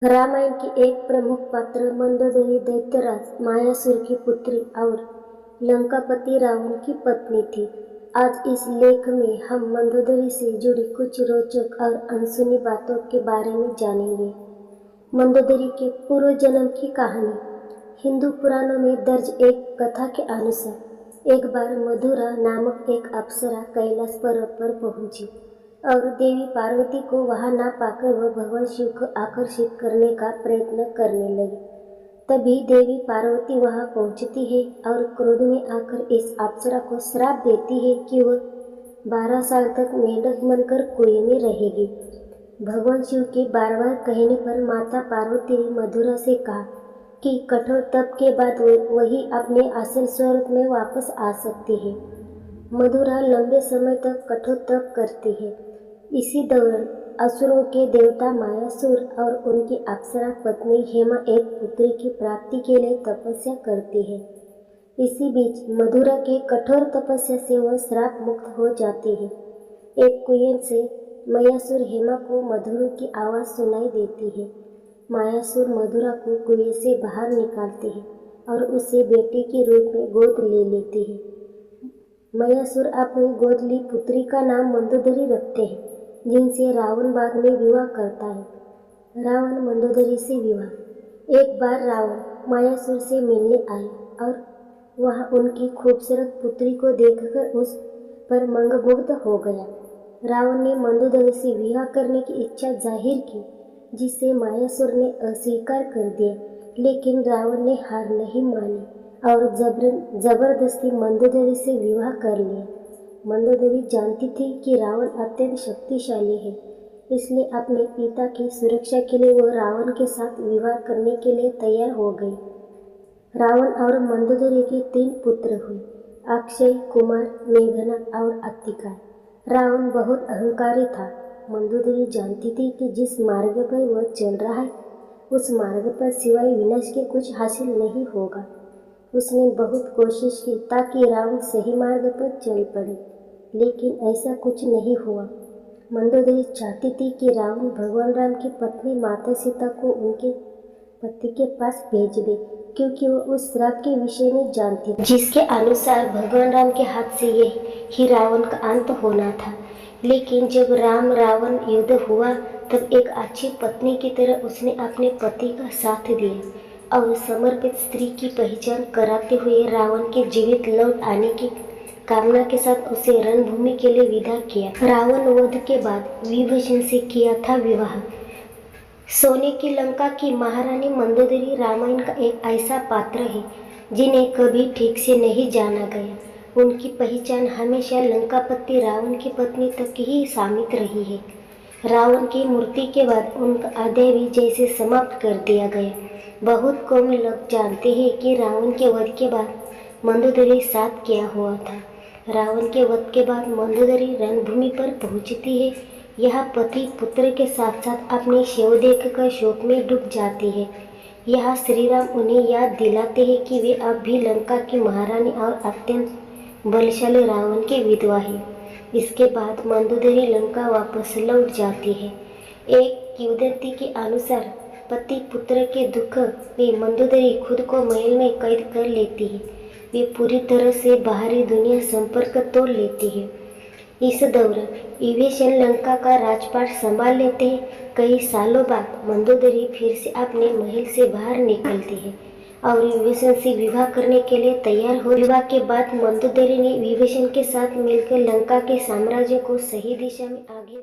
रामायण की एक प्रमुख पात्र मंदोदरी दैत्यराज मायासुर की पुत्री और लंकापति रावण की पत्नी थी। आज इस लेख में हम मंदोदरी से जुड़ी कुछ रोचक और अनसुनी बातों के बारे में जानेंगे। मंदोदरी के पूर्व जन्म की कहानी। हिंदू पुराणों में दर्ज एक कथा के अनुसार एक बार मधुरा नामक एक अप्सरा कैलाश पर्वत पर पहुंची और देवी पार्वती को वहां ना पाकर वह भगवान शिव को आकर्षित करने का प्रयत्न करने लगी। तभी देवी पार्वती वहां पहुंचती है और क्रोध में आकर इस अप्सरा को श्राप देती है कि वह 12 साल तक मेंढक बनकर कुएं में रहेगी। भगवान शिव के बार बार कहने पर माता पार्वती ने मधुरा से कहा कि कठोर तप के बाद वही अपने असल स्वरूप में वापस आ सकती है। मधुरा लंबे समय तक कठोर तप करती है। इसी दौरान असुरों के देवता मायासुर और उनकी अप्सरा पत्नी हेमा एक पुत्री की प्राप्ति के लिए तपस्या करती है। इसी बीच मधुरा के कठोर तपस्या से वह श्राप मुक्त हो जाती है। एक कुएं से मायासुर हेमा को मधुरा की आवाज़ सुनाई देती है। मायासुर मधुरा को कुएं से बाहर निकालते हैं और उसे बेटे के रूप में गोद ले लेते हैं। मायासुर अपनी गोद ली पुत्री का नाम मंदोदरी रखते हैं, जिनसे रावण बाद में विवाह करता है। रावण मंदोदरी से विवाह। एक बार रावण मायासुर से मिलने आए और वहां उनकी खूबसूरत पुत्री को देखकर उस पर मंत्रमुग्ध हो गया। रावण ने मंदोदरी से विवाह करने की इच्छा जाहिर की, जिसे मायासुर ने अस्वीकार कर दिया, लेकिन रावण ने हार नहीं मानी और जबरदस्ती मंदोदरी से विवाह कर लिया। मंदोदरी जानती थी कि रावण अत्यंत शक्तिशाली है, इसलिए अपने पिता की सुरक्षा के लिए वह रावण के साथ विवाह करने के लिए तैयार हो गई। रावण और मंदोदरी के 3 पुत्र हुए, अक्षय, कुमार, मेघनाद और अत्तिका। रावण बहुत अहंकारी था। मंदोदरी जानती थी कि जिस मार्ग पर वह चल रहा है, उस मार्ग पर सिवाय विनाश के कुछ हासिल नहीं होगा। उसने बहुत कोशिश की ताकि रावण सही मार्ग पर चल पड़े, लेकिन ऐसा कुछ नहीं हुआ। मंदोदरी चाहती थी कि रावण भगवान राम की पत्नी माता सीता को उनके पति के पास भेज दे, क्योंकि वह उस श्राप के विषय में जानती थी, जिसके अनुसार भगवान राम के हाथ से ही रावण का अंत होना था। लेकिन जब राम रावण युद्ध हुआ, तब एक अच्छी पत्नी की तरह उसने अपने पति का साथ दिया और समर्पित स्त्री की पहचान कराते हुए रावण के जीवित लौट आने की कामना के साथ उसे रणभूमि के लिए विदा किया। रावण वध के बाद विभीषण से किया था विवाह। सोने की लंका की महारानी मंदोदरी रामायण का एक ऐसा पात्र है जिन्हें कभी ठीक से नहीं जाना गया। उनकी पहचान हमेशा लंकापति रावण की पत्नी तक ही सीमित रही है। रावण की मृत्यु के बाद उनका अध्याय भी जैसे समाप्त कर दिया गया। बहुत कम लोग जानते हैं कि रावण के वध के बाद मंदोदरी साथ क्या हुआ था। रावण के वध के बाद मंदोदरी रणभूमि पर पहुंचती है। यह पति पुत्र के साथ साथ अपने शव देखकर शोक में डूब जाती है। यहाँ श्री राम उन्हें याद दिलाते हैं कि वे अब भी लंका की महारानी और अत्यंत बलशाली रावण की विधवा है। इसके बाद मंदोदरी लंका वापस लौट जाती है। एक किंवदंती के अनुसार पति पुत्र के दुख में मंदोदरी खुद को महल में कैद कर लेती है। वे पूरी तरह से बाहरी दुनिया संपर्क तोड़ लेती है। इस दौरान विभीषण लंका का राजपाट संभाल लेते हैं। कई सालों बाद मंदोदरी फिर से अपने महल से बाहर निकलती है और विभीषण से विवाह करने के लिए तैयार हो। विवाह के बाद मंदोदरी ने विभीषण के साथ मिलकर लंका के साम्राज्य को सही दिशा में आगे